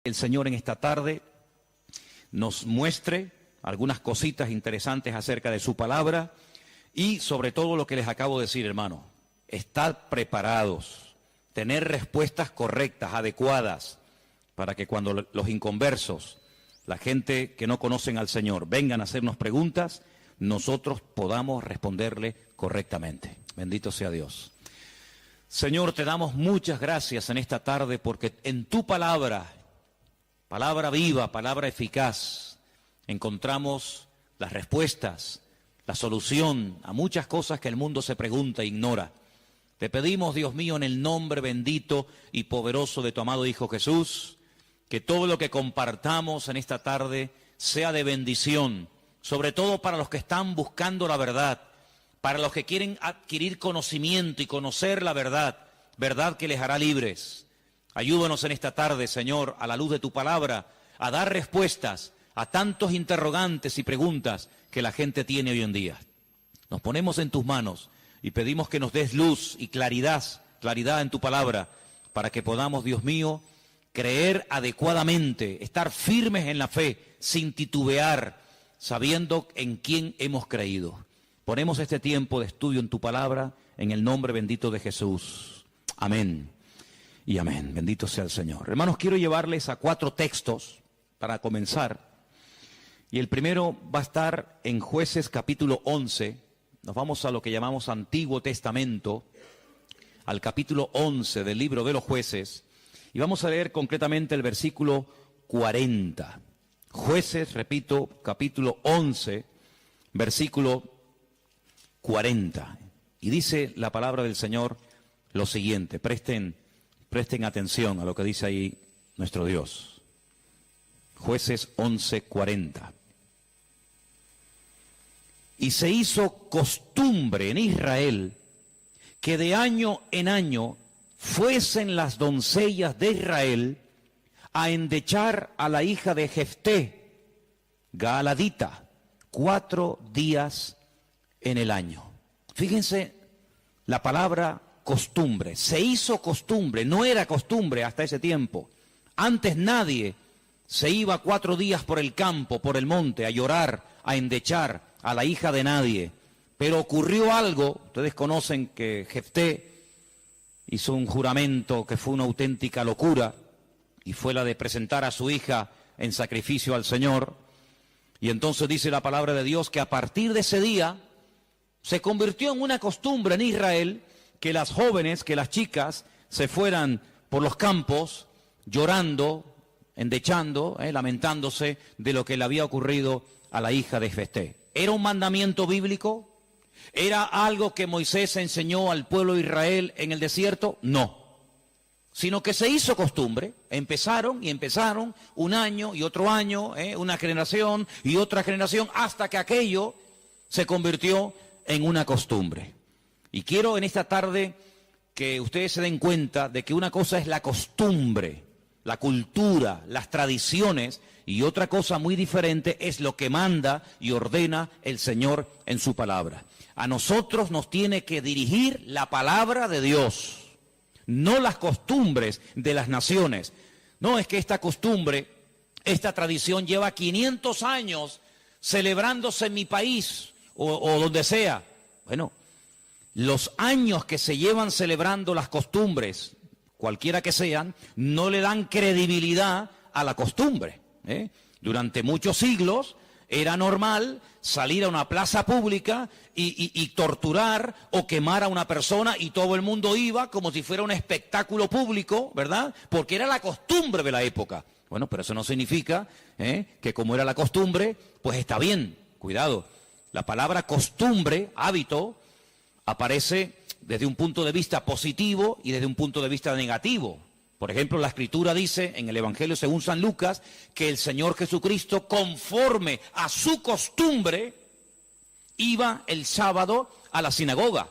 El Señor en esta tarde nos muestre algunas cositas interesantes acerca de su palabra y sobre todo lo que les acabo de decir, hermano. Estar preparados, tener respuestas correctas, adecuadas, para que cuando los inconversos, la gente que no conocen al Señor, vengan a hacernos preguntas, nosotros podamos responderle correctamente. Bendito sea Dios. Señor, te damos muchas gracias en esta tarde porque en tu palabra, palabra viva, palabra eficaz, encontramos las respuestas, la solución a muchas cosas que el mundo se pregunta e ignora. Te pedimos, Dios mío, en el nombre bendito y poderoso de tu amado Hijo Jesús, que todo lo que compartamos en esta tarde sea de bendición, sobre todo para los que están buscando la verdad, para los que quieren adquirir conocimiento y conocer la verdad, verdad que les hará libres. Ayúdanos en esta tarde, Señor, a la luz de tu palabra, a dar respuestas a tantos interrogantes y preguntas que la gente tiene hoy en día. Nos ponemos en tus manos y pedimos que nos des luz y claridad en tu palabra, para que podamos, Dios mío, creer adecuadamente, estar firmes en la fe, sin titubear, sabiendo en quién hemos creído. Ponemos este tiempo de estudio en tu palabra, en el nombre bendito de Jesús. Amén y amén. Bendito sea el Señor. Hermanos, quiero llevarles a 4 textos para comenzar. Y el primero va a estar en Jueces capítulo 11. Nos vamos a lo que llamamos Antiguo Testamento, al capítulo 11 del libro de los Jueces. Y vamos a leer concretamente el versículo 40. Jueces, repito, capítulo 11, versículo 40. Y dice la palabra del Señor lo siguiente. Presten atención a lo que dice ahí nuestro Dios. Jueces 11, 40. Y se hizo costumbre en Israel que de año en año fuesen las doncellas de Israel a endechar a la hija de Jefté, Gaaladita, 4 días en el año. Fíjense la palabra costumbre. Se hizo costumbre, no era costumbre hasta ese tiempo. Antes nadie se iba 4 días por el campo, por el monte, a llorar, a endechar a la hija de nadie. Pero ocurrió algo, ustedes conocen que Jefté hizo un juramento que fue una auténtica locura, y fue la de presentar a su hija en sacrificio al Señor. Y entonces dice la palabra de Dios que a partir de ese día se convirtió en una costumbre en Israel que las jóvenes, que las chicas se fueran por los campos llorando, endechando, lamentándose de lo que le había ocurrido a la hija de Jefté. ¿Era un mandamiento bíblico? ¿Era algo que Moisés enseñó al pueblo de Israel en el desierto? No. Sino que se hizo costumbre. Empezaron un año y otro año, una generación y otra generación, hasta que aquello se convirtió en una costumbre. Y quiero en esta tarde que ustedes se den cuenta de que una cosa es la costumbre, la cultura, las tradiciones, y otra cosa muy diferente es lo que manda y ordena el Señor en su palabra. A nosotros nos tiene que dirigir la palabra de Dios, no las costumbres de las naciones. No es que esta costumbre, esta tradición lleva 500 años celebrándose en mi país o donde sea. Bueno, los años que se llevan celebrando las costumbres, cualquiera que sean, no le dan credibilidad a la costumbre. Durante muchos siglos era normal salir a una plaza pública y torturar o quemar a una persona, y todo el mundo iba como si fuera un espectáculo público, ¿verdad? Porque era la costumbre de la época. Bueno, pero eso no significa que como era la costumbre, pues está bien. Cuidado, la palabra costumbre, hábito, aparece desde un punto de vista positivo y desde un punto de vista negativo. Por ejemplo, la Escritura dice en el Evangelio según San Lucas que el Señor Jesucristo, conforme a su costumbre, iba el sábado a la sinagoga.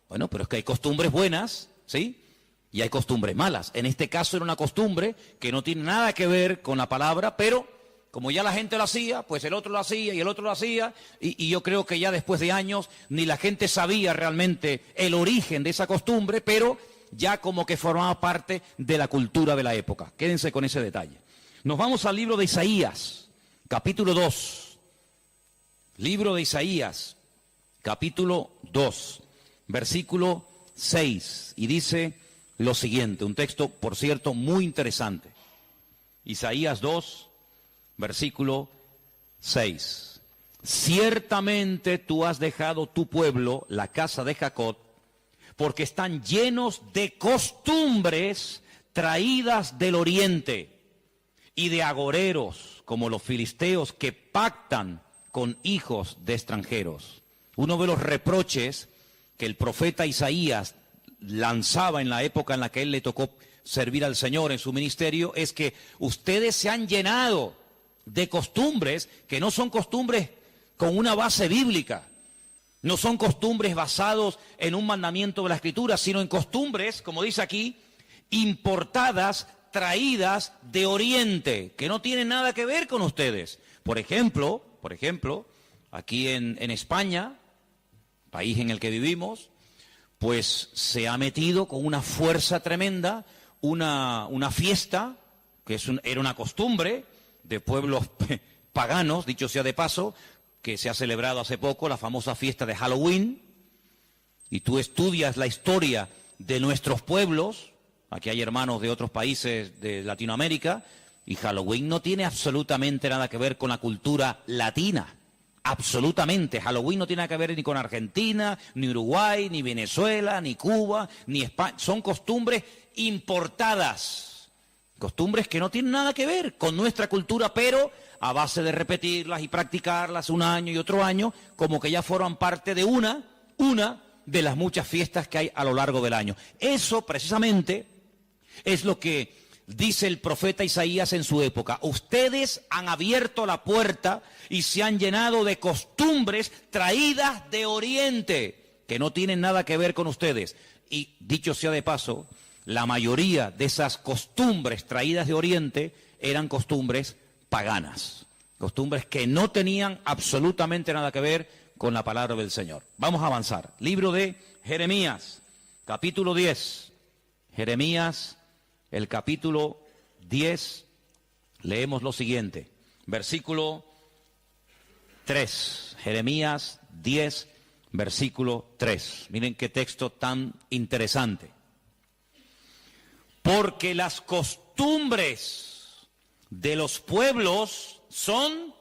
Bueno, pero es que hay costumbres buenas, ¿sí? Y hay costumbres malas. En este caso era una costumbre que no tiene nada que ver con la palabra, pero como ya la gente lo hacía, pues el otro lo hacía y el otro lo hacía, y yo creo que ya después de años ni la gente sabía realmente el origen de esa costumbre, pero ya como que formaba parte de la cultura de la época. Quédense con ese detalle. Nos vamos al libro de Isaías, capítulo 2. Libro de Isaías, capítulo 2, versículo 6. Y dice lo siguiente, un texto, por cierto, muy interesante. Isaías 2, versículo 6. Ciertamente tú has dejado tu pueblo, la casa de Jacob, porque están llenos de costumbres traídas del oriente y de agoreros, como los filisteos que pactan con hijos de extranjeros. Uno de los reproches que el profeta Isaías lanzaba en la época en la que él le tocó servir al Señor en su ministerio es que ustedes se han llenado de costumbres que no son costumbres con una base bíblica, no son costumbres basados en un mandamiento de la Escritura, sino en costumbres, como dice aquí, importadas, traídas de Oriente, que no tienen nada que ver con ustedes. Por ejemplo, aquí en España, país en el que vivimos, pues se ha metido con una fuerza tremenda una fiesta, que era una costumbre de pueblos paganos, dicho sea de paso, que se ha celebrado hace poco, la famosa fiesta de Halloween, y tú estudias la historia de nuestros pueblos, aquí hay hermanos de otros países de Latinoamérica, y Halloween no tiene absolutamente nada que ver con la cultura latina. Absolutamente. Halloween no tiene nada que ver ni con Argentina, ni Uruguay, ni Venezuela, ni Cuba, ni España. Son costumbres importadas. Costumbres que no tienen nada que ver con nuestra cultura, pero a base de repetirlas y practicarlas un año y otro año, como que ya forman parte de una de las muchas fiestas que hay a lo largo del año. Eso precisamente es lo que dice el profeta Isaías en su época. Ustedes han abierto la puerta y se han llenado de costumbres traídas de Oriente, que no tienen nada que ver con ustedes. Y dicho sea de paso, la mayoría de esas costumbres traídas de Oriente eran costumbres paganas, costumbres que no tenían absolutamente nada que ver con la palabra del Señor. Vamos a avanzar. Libro de Jeremías, capítulo 10. Jeremías, el capítulo 10, leemos lo siguiente, versículo 3, Jeremías 10, versículo 3. Miren qué texto tan interesante. Porque las costumbres de los pueblos son,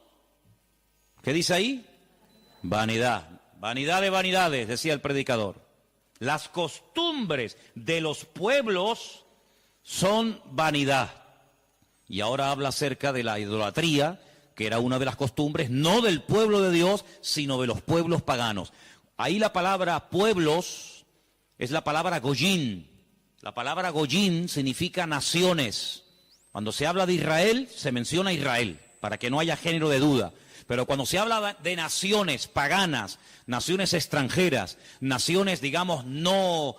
¿qué dice ahí? Vanidad. Vanidad de vanidades, decía el predicador. Las costumbres de los pueblos son vanidad. Y ahora habla acerca de la idolatría, que era una de las costumbres, no del pueblo de Dios, sino de los pueblos paganos. Ahí la palabra pueblos es la palabra goyín. La palabra goyín significa naciones. Cuando se habla de Israel, se menciona Israel, para que no haya género de duda. Pero cuando se habla de naciones paganas, naciones extranjeras, naciones, digamos, no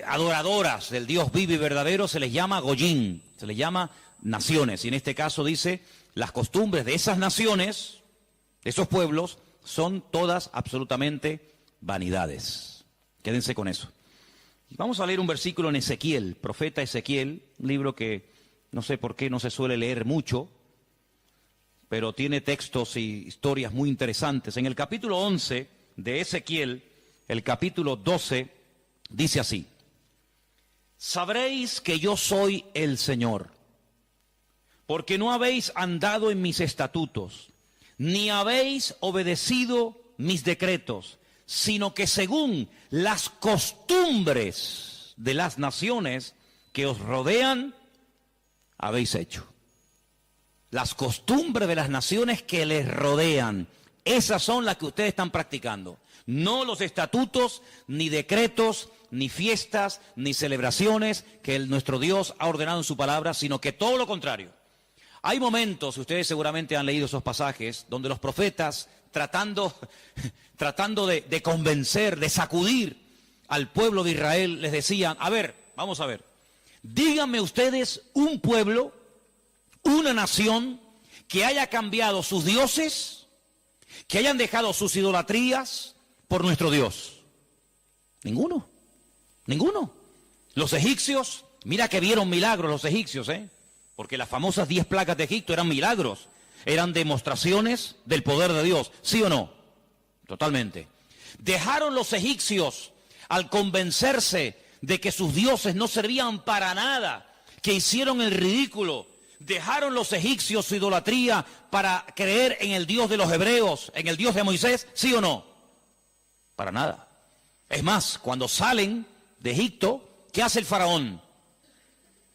adoradoras del Dios vivo y verdadero, se les llama goyín, se les llama naciones. Y en este caso dice, las costumbres de esas naciones, de esos pueblos, son todas absolutamente vanidades. Quédense con eso. Vamos a leer un versículo en Ezequiel, profeta Ezequiel, un libro que no sé por qué no se suele leer mucho, pero tiene textos y historias muy interesantes. En el capítulo 11 de Ezequiel, el capítulo 12, dice así: sabréis que yo soy el Señor, porque no habéis andado en mis estatutos, ni habéis obedecido mis decretos, sino que según las costumbres de las naciones que os rodean, habéis hecho. Las costumbres de las naciones que les rodean, esas son las que ustedes están practicando. No los estatutos, ni decretos, ni fiestas, ni celebraciones que nuestro Dios ha ordenado en su palabra, sino que todo lo contrario. Hay momentos, ustedes seguramente han leído esos pasajes, donde los profetas, tratando de convencer, de sacudir al pueblo de Israel, les decían, a ver, vamos a ver, díganme ustedes un pueblo, una nación que haya cambiado sus dioses, que hayan dejado sus idolatrías por nuestro Dios. Ninguno, ninguno. Los egipcios, mira que vieron milagros los egipcios, porque las famosas 10 plagas de Egipto eran milagros, eran demostraciones del poder de Dios, ¿sí o no? Totalmente. Dejaron los egipcios al convencerse de que sus dioses no servían para nada, que hicieron el ridículo. Dejaron los egipcios su idolatría para creer en el Dios de los hebreos, en el Dios de Moisés, ¿sí o no? Para nada. Es más, cuando salen de Egipto, ¿qué hace el faraón?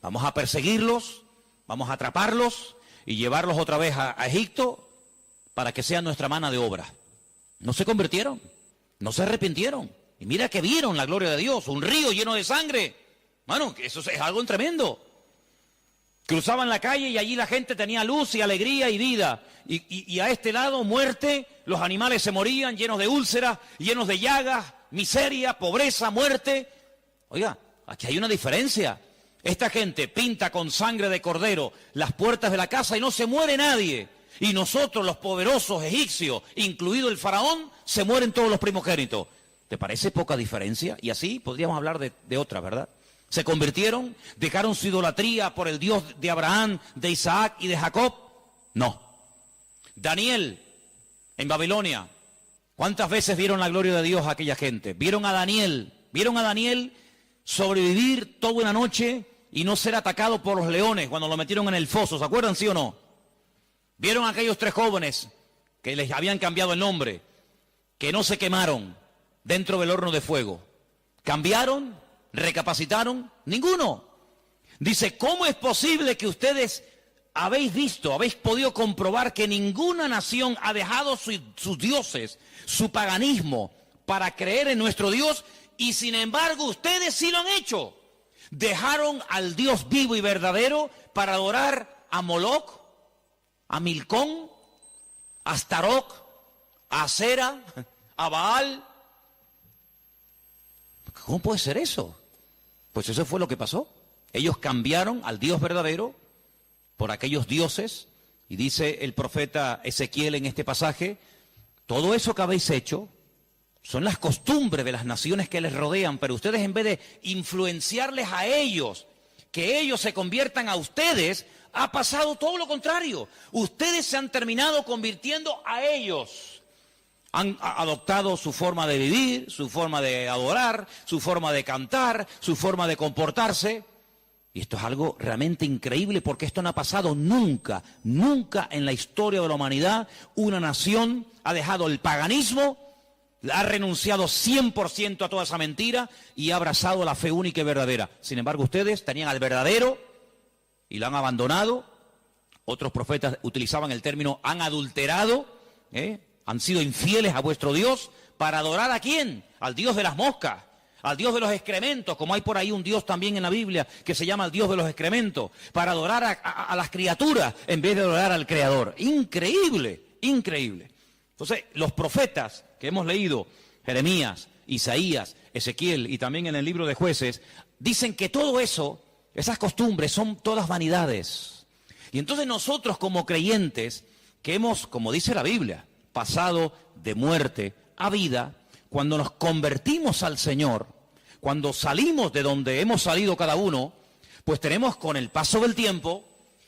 Vamos a perseguirlos, vamos a atraparlos y llevarlos otra vez a Egipto para que sean nuestra mano de obra. No se convirtieron, no se arrepintieron. Y mira que vieron la gloria de Dios, un río lleno de sangre. Bueno, eso es algo tremendo. Cruzaban la calle y allí la gente tenía luz y alegría y vida. Y a este lado, muerte, los animales se morían llenos de úlceras, llenos de llagas, miseria, pobreza, muerte. Oiga, aquí hay una diferencia. Esta gente pinta con sangre de cordero las puertas de la casa y no se muere nadie. Y nosotros, los poderosos egipcios, incluido el faraón, se mueren todos los primogénitos. ¿Te parece poca diferencia? Y así podríamos hablar de otra, ¿verdad? Se convirtieron, dejaron su idolatría por el Dios de Abraham, de Isaac y de Jacob. No. Daniel, en Babilonia, ¿cuántas veces vieron la gloria de Dios a aquella gente? Vieron a Daniel sobrevivir toda una noche y no ser atacado por los leones cuando lo metieron en el foso. ¿Se acuerdan, sí o no? Vieron a aquellos 3 jóvenes que les habían cambiado el nombre, que no se quemaron dentro del horno de fuego. ¿Cambiaron? ¿Recapacitaron? Ninguno. Dice, ¿cómo es posible que ustedes habéis podido comprobar que ninguna nación ha dejado sus dioses, su paganismo, para creer en nuestro Dios, y sin embargo ustedes sí lo han hecho? Dejaron al Dios vivo y verdadero para adorar a Moloch, a Milcón, a Astaroth, a Acera, a Baal. ¿Cómo puede ser eso? Pues eso fue lo que pasó. Ellos cambiaron al Dios verdadero por aquellos dioses, y dice el profeta Ezequiel en este pasaje, todo eso que habéis hecho son las costumbres de las naciones que les rodean, pero ustedes, en vez de influenciarles a ellos, que ellos se conviertan a ustedes, ha pasado todo lo contrario. Ustedes se han terminado convirtiendo a ellos. Han adoptado su forma de vivir, su forma de adorar, su forma de cantar, su forma de comportarse. Y esto es algo realmente increíble, porque esto no ha pasado nunca, nunca en la historia de la humanidad. Una nación ha dejado el paganismo, ha renunciado 100% a toda esa mentira y ha abrazado la fe única y verdadera. Sin embargo, ustedes tenían al verdadero y lo han abandonado. Otros profetas utilizaban el término han adulterado, han sido infieles a vuestro Dios. ¿Para adorar a quién? Al Dios de las moscas, al Dios de los excrementos, como hay por ahí un Dios también en la Biblia que se llama el Dios de los excrementos, para adorar a las criaturas en vez de adorar al Creador. Increíble, increíble. Entonces, los profetas que hemos leído, Jeremías, Isaías, Ezequiel y también en el libro de Jueces, dicen que todo eso, esas costumbres son todas vanidades. Y entonces nosotros como creyentes, que hemos, como dice la Biblia, pasado de muerte a vida, cuando nos convertimos al Señor, cuando salimos de donde hemos salido cada uno, pues tenemos con el paso del tiempo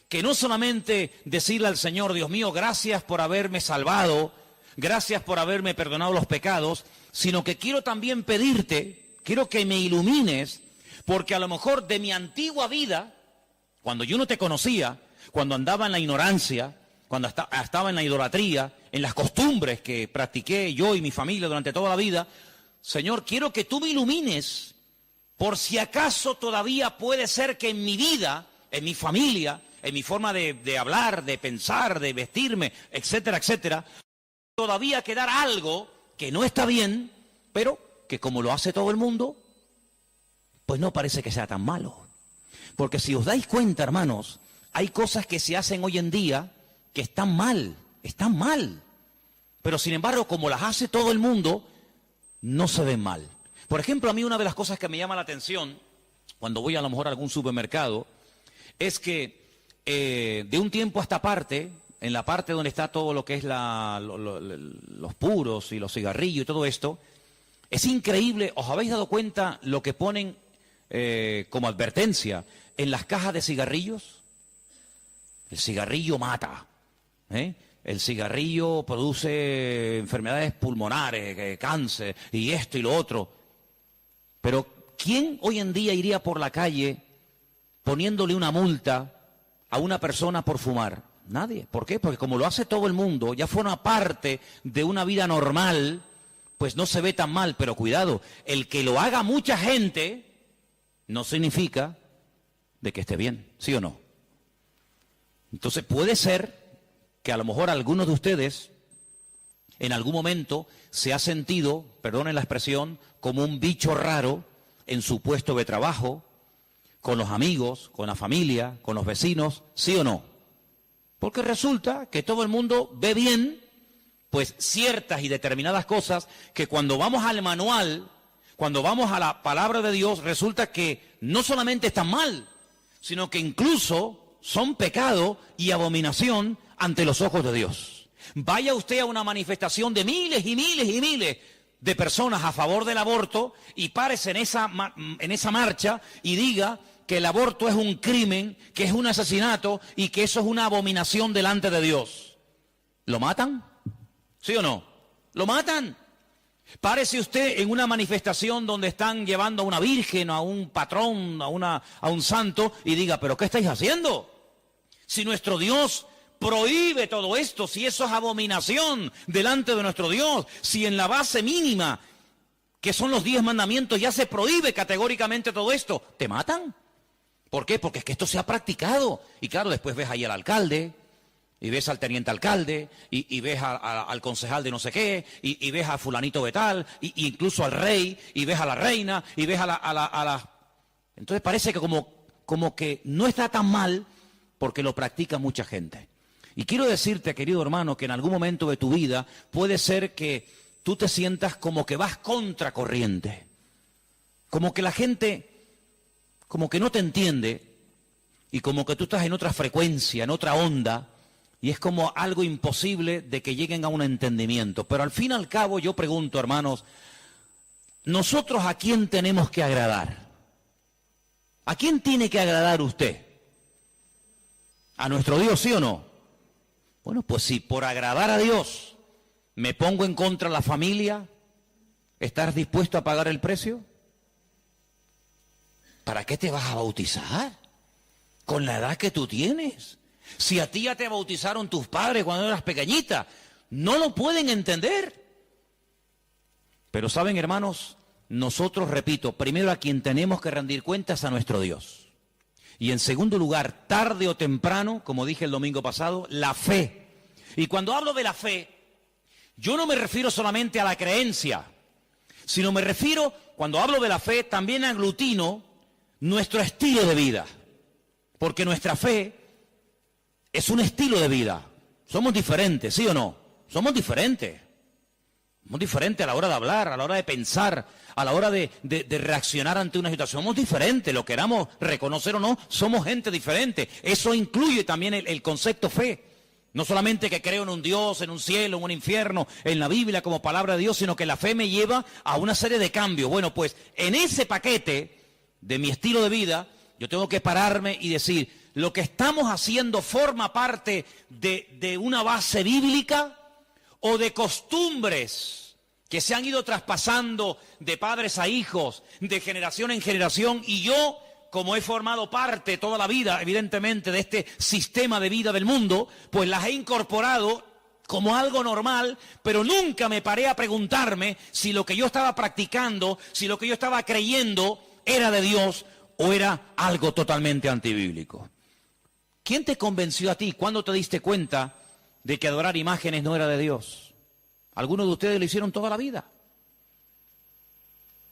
que no solamente decirle al Señor, Dios mío, gracias por haberme salvado, gracias por haberme perdonado los pecados, sino que quiero también pedirte, quiero que me ilumines, porque a lo mejor de mi antigua vida, cuando yo no te conocía, cuando andaba en la ignorancia, cuando estaba en la idolatría, en las costumbres que practiqué yo y mi familia durante toda la vida, Señor, quiero que tú me ilumines, por si acaso todavía puede ser que en mi vida, en mi familia, en mi forma de hablar, de pensar, de vestirme, etcétera, etcétera, todavía quedar algo que no está bien, pero que como lo hace todo el mundo, pues no parece que sea tan malo. Porque si os dais cuenta, hermanos, hay cosas que se hacen hoy en día que están mal, pero sin embargo, como las hace todo el mundo, no se ven mal. Por ejemplo, a mí una de las cosas que me llama la atención, cuando voy a lo mejor a algún supermercado, es que de un tiempo a esta parte, en la parte donde está todo lo que es los puros y los cigarrillos y todo esto, es increíble. ¿Os habéis dado cuenta lo que ponen como advertencia en las cajas de cigarrillos? El cigarrillo mata, ¿eh? El cigarrillo produce enfermedades pulmonares, cáncer, y esto y lo otro. Pero ¿quién hoy en día iría por la calle poniéndole una multa a una persona por fumar? Nadie. ¿Por qué? Porque como lo hace todo el mundo, ya forma parte de una vida normal, pues no se ve tan mal. Pero cuidado, el que lo haga mucha gente no significa de que esté bien, ¿sí o no? Entonces puede ser que a lo mejor algunos de ustedes en algún momento se ha sentido, perdonen la expresión, como un bicho raro en su puesto de trabajo, con los amigos, con la familia, con los vecinos, ¿sí o no? Porque resulta que todo el mundo ve bien, pues ciertas y determinadas cosas que cuando vamos al manual, cuando vamos a la palabra de Dios, resulta que no solamente están mal, sino que incluso son pecado y abominación ante los ojos de Dios. Vaya usted a una manifestación de miles y miles y miles de personas a favor del aborto y párese en esa marcha y diga que el aborto es un crimen, que es un asesinato y que eso es una abominación delante de Dios. ¿Lo matan? ¿Sí o no? ¿Lo matan? Párese usted en una manifestación donde están llevando a una virgen, a un patrón, a un santo y diga, ¿pero qué estáis haciendo? Si nuestro Dios prohíbe todo esto, si eso es abominación delante de nuestro Dios, si en la base mínima, que son los 10 mandamientos, ya se prohíbe categóricamente todo esto, ¿te matan? ¿Por qué? Porque es que esto se ha practicado. Y claro, después ves ahí al alcalde, y ves al teniente alcalde, y ves al concejal de no sé qué, y ves a fulanito de tal, y incluso al rey, y ves a la reina, y ves a la... Entonces parece que como que no está tan mal, porque lo practica mucha gente. Y quiero decirte, querido hermano, que en algún momento de tu vida puede ser que tú te sientas como que vas contracorriente, como que la gente como que no te entiende y como que tú estás en otra frecuencia, en otra onda, y es como algo imposible de que lleguen a un entendimiento. Pero al fin y al cabo yo pregunto, hermanos, ¿nosotros a quién tenemos que agradar? ¿A quién tiene que agradar usted? ¿A nuestro Dios, sí o no? Bueno, pues si por agradar a Dios me pongo en contra de la familia, ¿estás dispuesto a pagar el precio? ¿Para qué te vas a bautizar? Con la edad que tú tienes. Si a ti ya te bautizaron tus padres cuando eras pequeñita, no lo pueden entender. Pero saben, hermanos, nosotros, repito, primero a quien tenemos que rendir cuentas a nuestro Dios. Y en segundo lugar, tarde o temprano, como dije el domingo pasado, la fe. Y cuando hablo de la fe, yo no me refiero solamente a la creencia, sino me refiero, cuando hablo de la fe, también aglutino nuestro estilo de vida. Porque nuestra fe es un estilo de vida. Somos diferentes, ¿sí o no? Somos diferentes. Somos diferentes a la hora de hablar, a la hora de pensar, a la hora de reaccionar ante una situación. Somos diferentes, lo queramos reconocer o no, somos gente diferente. Eso incluye también el concepto fe. No solamente que creo en un Dios, en un cielo, en un infierno, en la Biblia como palabra de Dios, sino que la fe me lleva a una serie de cambios. Bueno, pues en ese paquete de mi estilo de vida, yo tengo que pararme y decir, ¿lo que estamos haciendo forma parte de una base bíblica o de costumbres que se han ido traspasando de padres a hijos, de generación en generación? Y yo, como he formado parte toda la vida, evidentemente, de este sistema de vida del mundo, pues las he incorporado como algo normal, pero nunca me paré a preguntarme si lo que yo estaba practicando, si lo que yo estaba creyendo era de Dios o era algo totalmente antibíblico. ¿Quién te convenció a ti? ¿Cuándo te diste cuenta de que adorar imágenes no era de Dios? Algunos de ustedes lo hicieron toda la vida.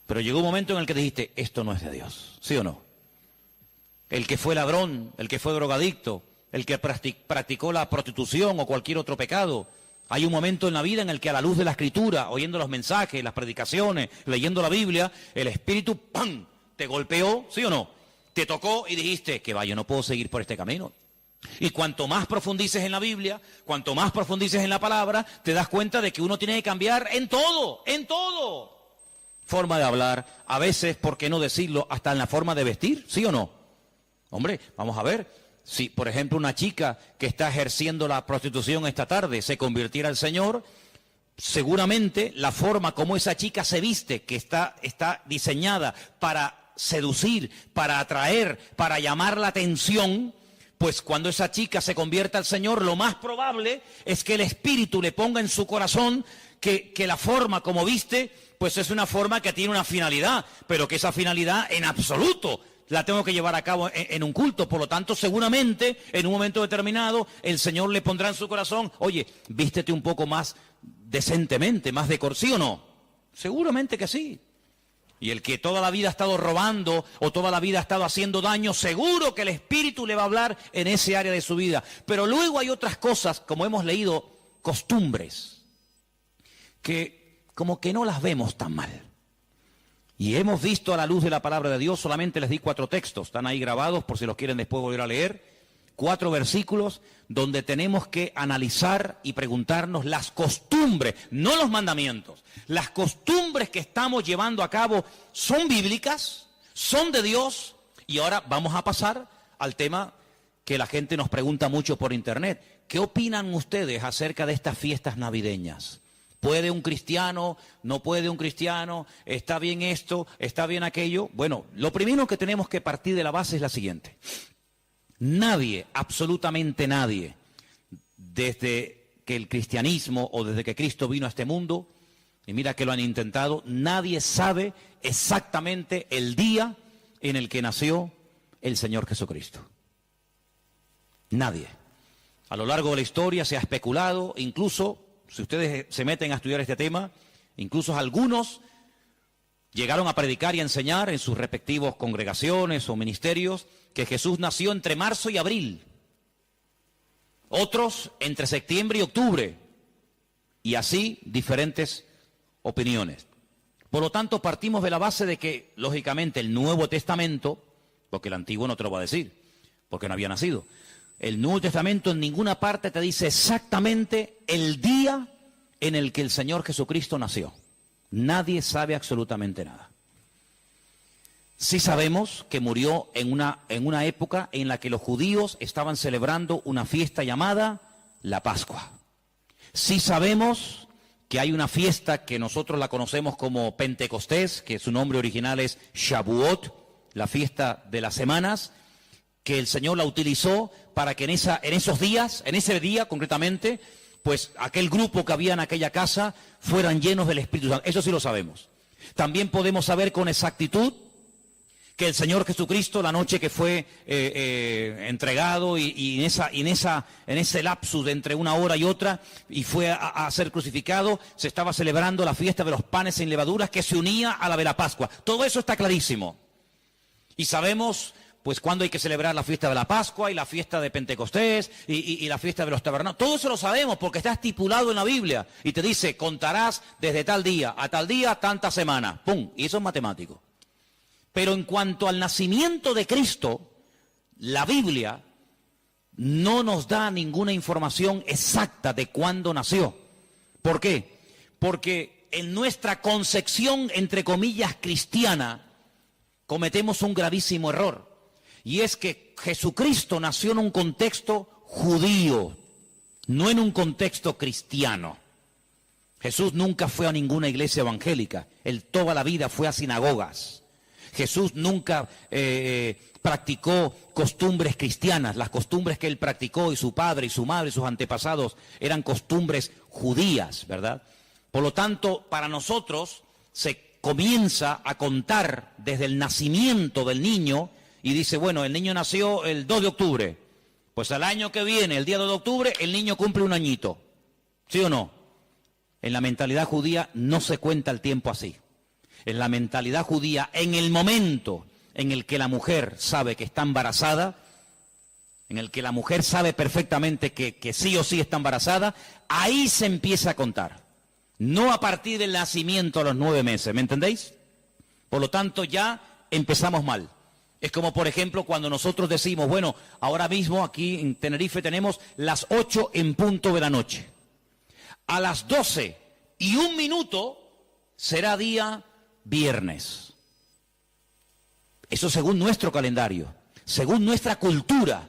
Pero llegó un momento en el que dijiste, esto no es de Dios, ¿sí o no? El que fue ladrón, el que fue drogadicto, el que practicó la prostitución o cualquier otro pecado. Hay un momento en la vida en el que a la luz de la Escritura, oyendo los mensajes, las predicaciones, leyendo la Biblia, el Espíritu, ¡pam!, te golpeó, ¿sí o no? Te tocó y dijiste, que va, yo no puedo seguir por este camino. Y cuanto más profundices en la Biblia, cuanto más profundices en la palabra, te das cuenta de que uno tiene que cambiar en todo, en todo. Forma de hablar, a veces, ¿por qué no decirlo? Hasta en la forma de vestir, ¿sí o no? Hombre, vamos a ver, si, por ejemplo, una chica que está ejerciendo la prostitución esta tarde se convirtiera al Señor, seguramente la forma como esa chica se viste, que está diseñada para seducir, para atraer, para llamar la atención, pues cuando esa chica se convierta al Señor, lo más probable es que el Espíritu le ponga en su corazón que la forma como viste, pues es una forma que tiene una finalidad, pero que esa finalidad en absoluto la tengo que llevar a cabo en un culto. Por lo tanto, seguramente, en un momento determinado, el Señor le pondrá en su corazón, oye, vístete un poco más decentemente, más ¿sí o no? Seguramente que sí. Y el que toda la vida ha estado robando o toda la vida ha estado haciendo daño, seguro que el Espíritu le va a hablar en ese área de su vida. Pero luego hay otras cosas, como hemos leído, costumbres, que como que no las vemos tan mal. Y hemos visto a la luz de la palabra de Dios, solamente les di 4 textos, están ahí grabados por si los quieren después volver a leer, 4 versículos donde tenemos que analizar y preguntarnos las costumbres, no los mandamientos, las costumbres que estamos llevando a cabo son bíblicas, son de Dios. Y ahora vamos a pasar al tema que la gente nos pregunta mucho por internet. ¿Qué opinan ustedes acerca de estas fiestas navideñas? ¿Puede un cristiano? ¿No puede un cristiano? ¿Está bien esto? ¿Está bien aquello? Bueno, lo primero que tenemos que partir de la base es la siguiente. Nadie, absolutamente nadie, desde que el cristianismo o desde que Cristo vino a este mundo, y mira que lo han intentado, nadie sabe exactamente el día en el que nació el Señor Jesucristo. Nadie. A lo largo de la historia se ha especulado, incluso, si ustedes se meten a estudiar este tema, incluso algunos llegaron a predicar y a enseñar en sus respectivos congregaciones o ministerios que Jesús nació entre marzo y abril. Otros entre septiembre y octubre. Y así diferentes opiniones. Por lo tanto, partimos de la base de que, lógicamente, el Nuevo Testamento, porque el Antiguo no te lo va a decir, porque no había nacido, el Nuevo Testamento en ninguna parte te dice exactamente el día en el que el Señor Jesucristo nació. Nadie sabe absolutamente nada. Sí sabemos que murió en una época en la que los judíos estaban celebrando una fiesta llamada la Pascua. Sí sabemos que hay una fiesta que nosotros la conocemos como Pentecostés, que su nombre original es Shavuot, la fiesta de las semanas, que el Señor la utilizó para que en ese día concretamente, pues aquel grupo que había en aquella casa fueran llenos del Espíritu Santo. Eso sí lo sabemos. También podemos saber con exactitud que el Señor Jesucristo, la noche que fue entregado y en ese lapsus de entre una hora y otra, y fue a ser crucificado, se estaba celebrando la fiesta de los panes sin levaduras que se unía a la de la Pascua. Todo eso está clarísimo. Y sabemos pues cuándo hay que celebrar la fiesta de la Pascua y la fiesta de Pentecostés y la fiesta de los tabernáculos. Todo eso lo sabemos porque está estipulado en la Biblia. Y te dice, contarás desde tal día a tal día, tanta semana. ¡Pum! Y eso es matemático. Pero en cuanto al nacimiento de Cristo, la Biblia no nos da ninguna información exacta de cuándo nació. ¿Por qué? Porque en nuestra concepción, entre comillas, cristiana, cometemos un gravísimo error. Y es que Jesucristo nació en un contexto judío, no en un contexto cristiano. Jesús nunca fue a ninguna iglesia evangélica, él toda la vida fue a sinagogas. Jesús nunca practicó costumbres cristianas, las costumbres que él practicó y su padre y su madre y sus antepasados eran costumbres judías, ¿verdad? Por lo tanto, para nosotros se comienza a contar desde el nacimiento del niño. Y dice, bueno, el niño nació el 2 de octubre. Pues al año que viene, el día 2 de octubre, el niño cumple un añito. ¿Sí o no? En la mentalidad judía no se cuenta el tiempo así. En la mentalidad judía, en el momento en el que la mujer sabe que está embarazada, en el que la mujer sabe perfectamente que sí o sí está embarazada, ahí se empieza a contar. No a partir del nacimiento a los 9 meses, ¿me entendéis? Por lo tanto, ya empezamos mal. Es como, por ejemplo, cuando nosotros decimos, bueno, ahora mismo aquí en Tenerife tenemos las 8 en punto de la noche. A las 12:01 será día viernes. Eso según nuestro calendario, según nuestra cultura.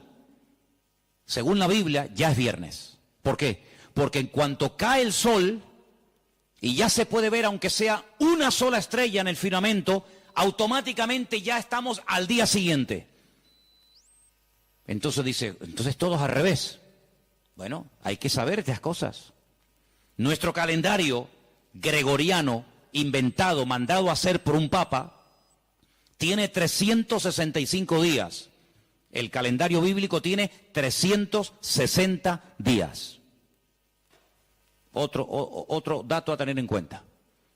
según la Biblia, ya es viernes. ¿Por qué? Porque en cuanto cae el sol, y ya se puede ver, aunque sea una sola estrella en el firmamento, automáticamente ya estamos al día siguiente. Entonces dice, entonces todos al revés. Bueno, hay que saber estas cosas. Nuestro calendario gregoriano, inventado, mandado a hacer por un papa, tiene 365 días. El calendario bíblico tiene 360 días. Otro dato a tener en cuenta.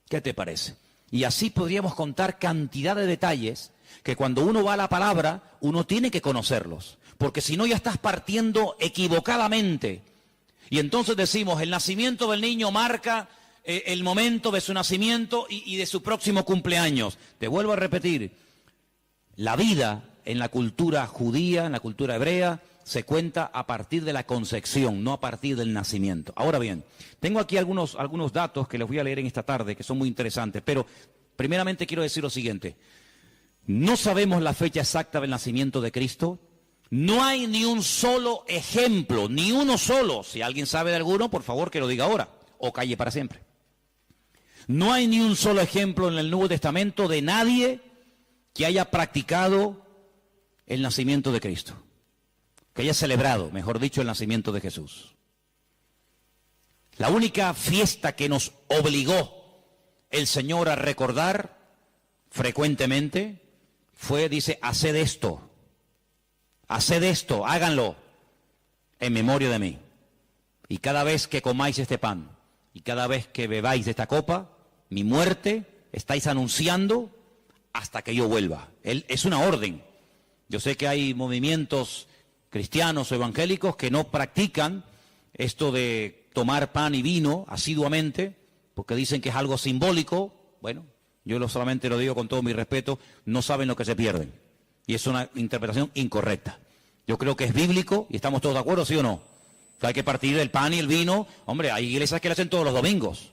¿Qué te parece? Y así podríamos contar cantidad de detalles que cuando uno va a la palabra, uno tiene que conocerlos. Porque si no ya estás partiendo equivocadamente. Y entonces decimos, el nacimiento del niño marca el momento de su nacimiento y de su próximo cumpleaños. Te vuelvo a repetir, la vida en la cultura judía, en la cultura hebrea, se cuenta a partir de la concepción, no a partir del nacimiento. Ahora bien, tengo aquí algunos datos que les voy a leer en esta tarde, que son muy interesantes, pero primeramente quiero decir lo siguiente. No sabemos la fecha exacta del nacimiento de Cristo. No hay ni un solo ejemplo, ni uno solo. Si alguien sabe de alguno, por favor que lo diga ahora, o calle para siempre. No hay ni un solo ejemplo en el Nuevo Testamento de nadie que haya practicado el nacimiento de Cristo, que haya celebrado, mejor dicho, el nacimiento de Jesús. La única fiesta que nos obligó el Señor a recordar frecuentemente fue, dice, haced esto, háganlo en memoria de mí. Y cada vez que comáis este pan y cada vez que bebáis de esta copa, mi muerte estáis anunciando hasta que yo vuelva. Es una orden. Yo sé que hay movimientos cristianos o evangélicos que no practican esto de tomar pan y vino asiduamente, porque dicen que es algo simbólico. Bueno, yo solamente lo digo con todo mi respeto, no saben lo que se pierden. Y es una interpretación incorrecta. Yo creo que es bíblico y estamos todos de acuerdo, ¿sí o no? O sea, hay que partir del pan y el vino. Hombre, hay iglesias que lo hacen todos los domingos.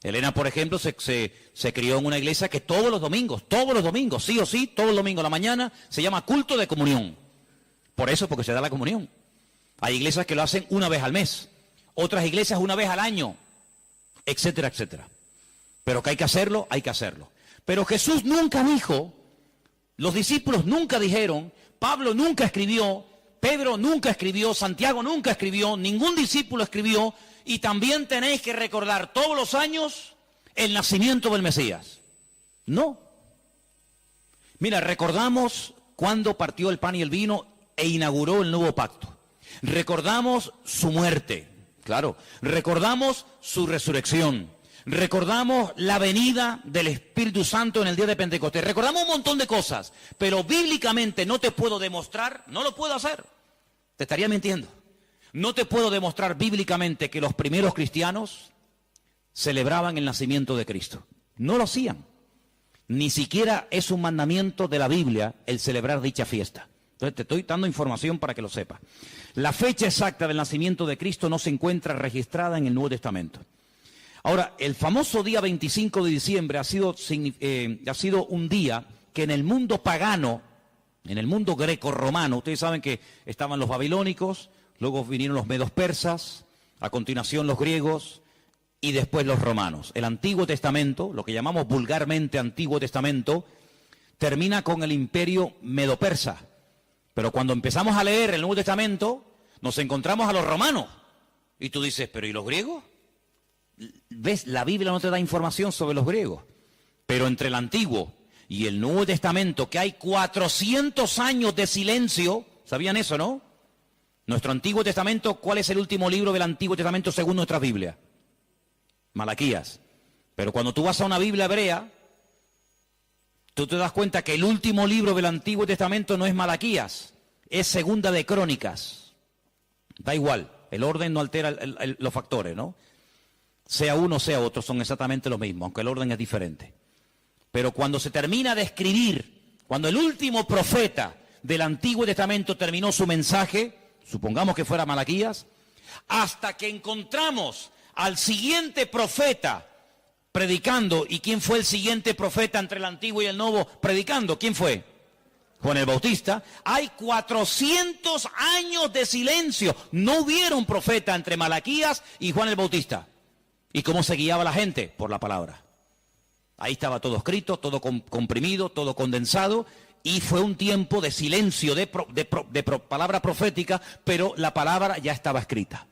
Elena, por ejemplo, se crió en una iglesia que todos los domingos, sí o sí, todos los domingos a la mañana, se llama culto de comunión. Por eso, porque se da la comunión. Hay iglesias que lo hacen una vez al mes, otras iglesias una vez al año, etcétera, etcétera. Pero que hay que hacerlo, hay que hacerlo. Pero Jesús nunca dijo, los discípulos nunca dijeron, Pablo nunca escribió, Pedro nunca escribió, Santiago nunca escribió, ningún discípulo escribió, y también tenéis que recordar todos los años el nacimiento del Mesías. No. Mira, recordamos cuando partió el pan y el vino e inauguró el nuevo pacto. Recordamos su muerte, claro. Recordamos su resurrección. Recordamos la venida del Espíritu Santo en el día de Pentecostés. Recordamos un montón de cosas, pero bíblicamente no te puedo demostrar, no lo puedo hacer. Te estaría mintiendo. No te puedo demostrar bíblicamente que los primeros cristianos celebraban el nacimiento de Cristo. No lo hacían. Ni siquiera es un mandamiento de la Biblia el celebrar dicha fiesta. Entonces te estoy dando información para que lo sepas. La fecha exacta del nacimiento de Cristo no se encuentra registrada en el Nuevo Testamento. Ahora, el famoso día 25 de diciembre ha sido un día que en el mundo pagano, en el mundo greco-romano, ustedes saben que estaban los babilónicos, luego vinieron los medos persas, a continuación los griegos y después los romanos. El Antiguo Testamento, lo que llamamos vulgarmente Antiguo Testamento, termina con el imperio medo-persa. Pero cuando empezamos a leer el Nuevo Testamento, nos encontramos a los romanos. Y tú dices, ¿pero y los griegos? ¿Ves? La Biblia no te da información sobre los griegos. Pero entre el Antiguo y el Nuevo Testamento, que hay 400 años de silencio, ¿sabían eso, no? Nuestro Antiguo Testamento, ¿cuál es el último libro del Antiguo Testamento según nuestra Biblia? Malaquías. Pero cuando tú vas a una Biblia hebrea, tú te das cuenta que el último libro del Antiguo Testamento no es Malaquías, es Segunda de Crónicas. Da igual, el orden no altera los factores, ¿no? Sea uno, sea otro, son exactamente lo mismo, aunque el orden es diferente. Pero cuando se termina de escribir, cuando el último profeta del Antiguo Testamento terminó su mensaje, supongamos que fuera Malaquías, hasta que encontramos al siguiente profeta predicando. ¿Y quién fue el siguiente profeta entre el Antiguo y el Nuevo predicando? ¿Quién fue? Juan el Bautista. Hay 400 años de silencio. No hubieron profeta entre Malaquías y Juan el Bautista. ¿Y cómo se guiaba la gente? Por la palabra. Ahí estaba todo escrito, todo comprimido, todo condensado, y fue un tiempo de silencio, de palabra profética, pero la palabra ya estaba escrita.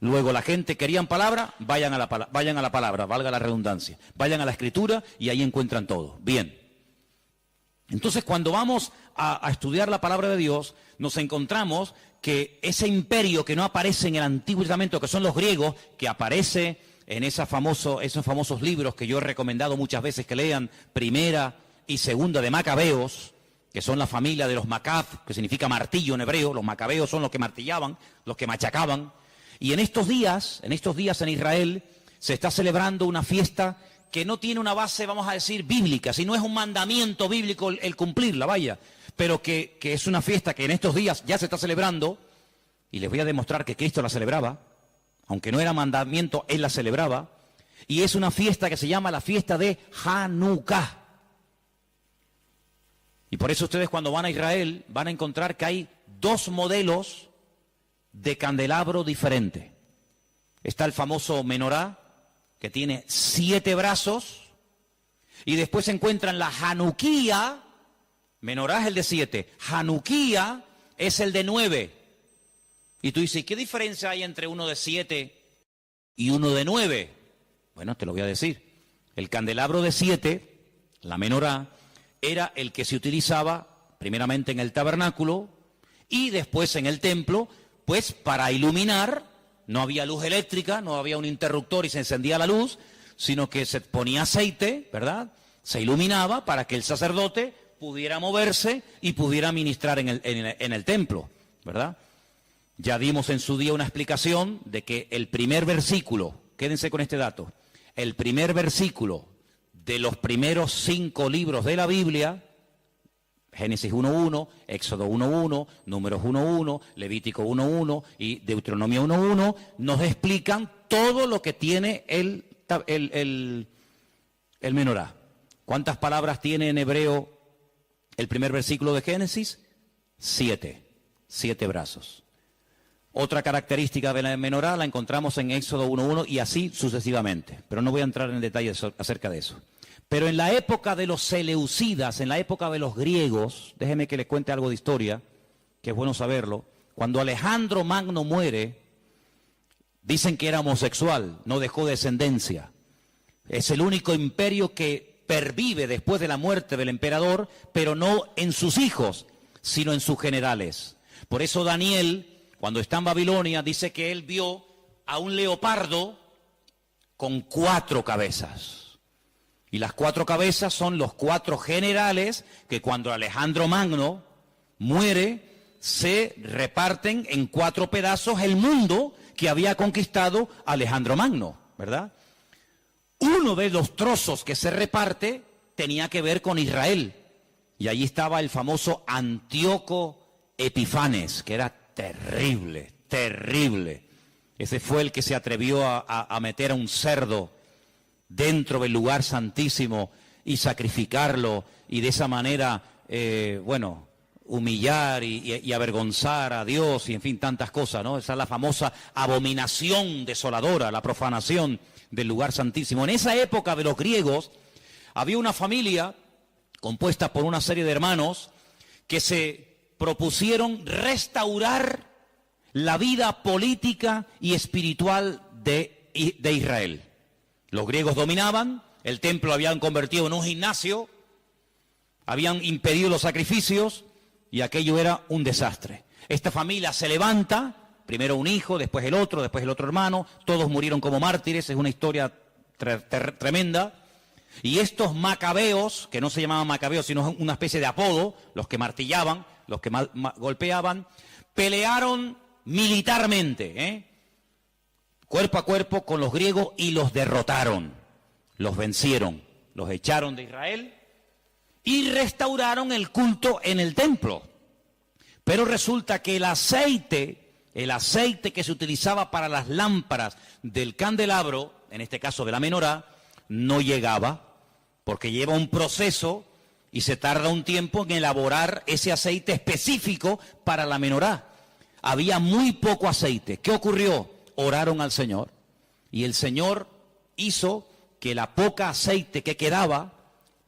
Luego la gente querían palabra, vayan a la palabra, valga la redundancia. Vayan a la escritura y ahí encuentran todo. Bien. Entonces, cuando vamos a estudiar la palabra de Dios, nos encontramos que ese imperio que no aparece en el Antiguo Testamento, que son los griegos, que aparece en esos famosos libros que yo he recomendado muchas veces que lean, Primera y Segunda de Macabeos, que son la familia de los Macab, que significa martillo en hebreo. Los macabeos son los que martillaban, los que machacaban. Y en estos días en Israel se está celebrando una fiesta que no tiene una base, vamos a decir, bíblica, sino es un mandamiento bíblico el cumplirla, vaya, pero que es una fiesta que en estos días ya se está celebrando, y les voy a demostrar que Cristo la celebraba, aunque no era mandamiento, Él la celebraba, y es una fiesta que se llama la fiesta de Hanukkah. Y por eso ustedes cuando van a Israel van a encontrar que hay dos modelos de candelabro diferentes. Está el famoso menorá, que tiene 7 brazos, y después se encuentran la Hanukkía. Menorá es el de 7, Hanukkía es el de 9. Y tú dices, ¿qué diferencia hay entre uno de 7 y uno de 9? Bueno, te lo voy a decir. El candelabro de 7, la menorá, era el que se utilizaba primeramente en el tabernáculo y después en el templo, pues para iluminar. No había luz eléctrica, no había un interruptor y se encendía la luz, sino que se ponía aceite, ¿verdad? Se iluminaba para que el sacerdote pudiera moverse y pudiera ministrar en el templo, ¿verdad? Ya dimos en su día una explicación de que el primer versículo, quédense con este dato, el primer versículo de los primeros 5 libros de la Biblia, Génesis 1.1, Éxodo 1.1, Números 1.1, Levítico 1.1 y Deuteronomio 1.1, nos explican todo lo que tiene el menorá. ¿Cuántas palabras tiene en hebreo el primer versículo de Génesis? 7 brazos. Otra característica de la menorá la encontramos en Éxodo 1.1 y así sucesivamente, pero no voy a entrar en detalles acerca de eso. Pero en la época de los seleucidas, en la época de los griegos, déjeme que les cuente algo de historia, que es bueno saberlo. Cuando Alejandro Magno muere, dicen que era homosexual, no dejó descendencia. Es el único imperio que pervive después de la muerte del emperador, pero no en sus hijos, sino en sus generales. Por eso Daniel, cuando está en Babilonia, dice que él vio a un leopardo con 4 cabezas. Y las 4 cabezas son los 4 generales que cuando Alejandro Magno muere, se reparten en 4 pedazos el mundo que había conquistado Alejandro Magno, ¿verdad? Uno de los trozos que se reparte tenía que ver con Israel. Y allí estaba el famoso Antíoco Epifanes, que era terrible, terrible. Ese fue el que se atrevió a meter a un cerdo dentro del lugar santísimo y sacrificarlo y de esa manera, humillar y avergonzar a Dios y en fin, tantas cosas, ¿no? Esa es la famosa abominación desoladora, la profanación del lugar santísimo. En esa época de los griegos había una familia compuesta por una serie de hermanos que se propusieron restaurar la vida política y espiritual de Israel. Los griegos dominaban, el templo lo habían convertido en un gimnasio, habían impedido los sacrificios y aquello era un desastre. Esta familia se levanta, primero un hijo, después el otro hermano, todos murieron como mártires, es una historia tremenda. Y estos macabeos, que no se llamaban macabeos, sino una especie de apodo, los que martillaban, los que golpeaban, pelearon militarmente, cuerpo a cuerpo con los griegos y los derrotaron, los vencieron, los echaron de Israel y restauraron el culto en el templo. Pero resulta que el aceite que se utilizaba para las lámparas del candelabro, en este caso de la menorá, no llegaba, porque lleva un proceso y se tarda un tiempo en elaborar ese aceite específico para la menorá. Había muy poco aceite. ¿Qué ocurrió? Oraron al Señor y el Señor hizo que la poca aceite que quedaba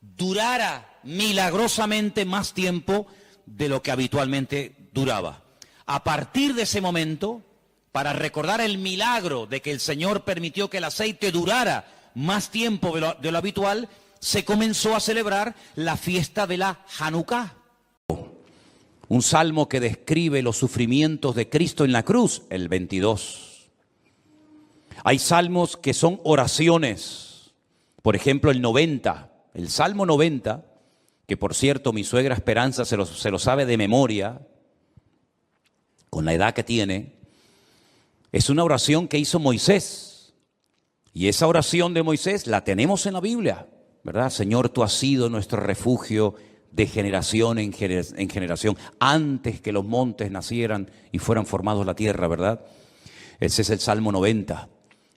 durara milagrosamente más tiempo de lo que habitualmente duraba. A partir de ese momento, para recordar el milagro de que el Señor permitió que el aceite durara más tiempo de lo habitual, se comenzó a celebrar la fiesta de la Hanukkah. Un salmo que describe los sufrimientos de Cristo en la cruz, el 22. Hay salmos que son oraciones, por ejemplo el 90, el Salmo 90, que por cierto mi suegra Esperanza se lo sabe de memoria, con la edad que tiene, es una oración que hizo Moisés. Y esa oración de Moisés la tenemos en la Biblia, ¿verdad? Señor, tú has sido nuestro refugio de generación en generación, antes que los montes nacieran y fueran formados la tierra, ¿verdad? Ese es el Salmo 90.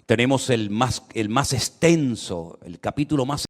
Tenemos el más extenso, el capítulo más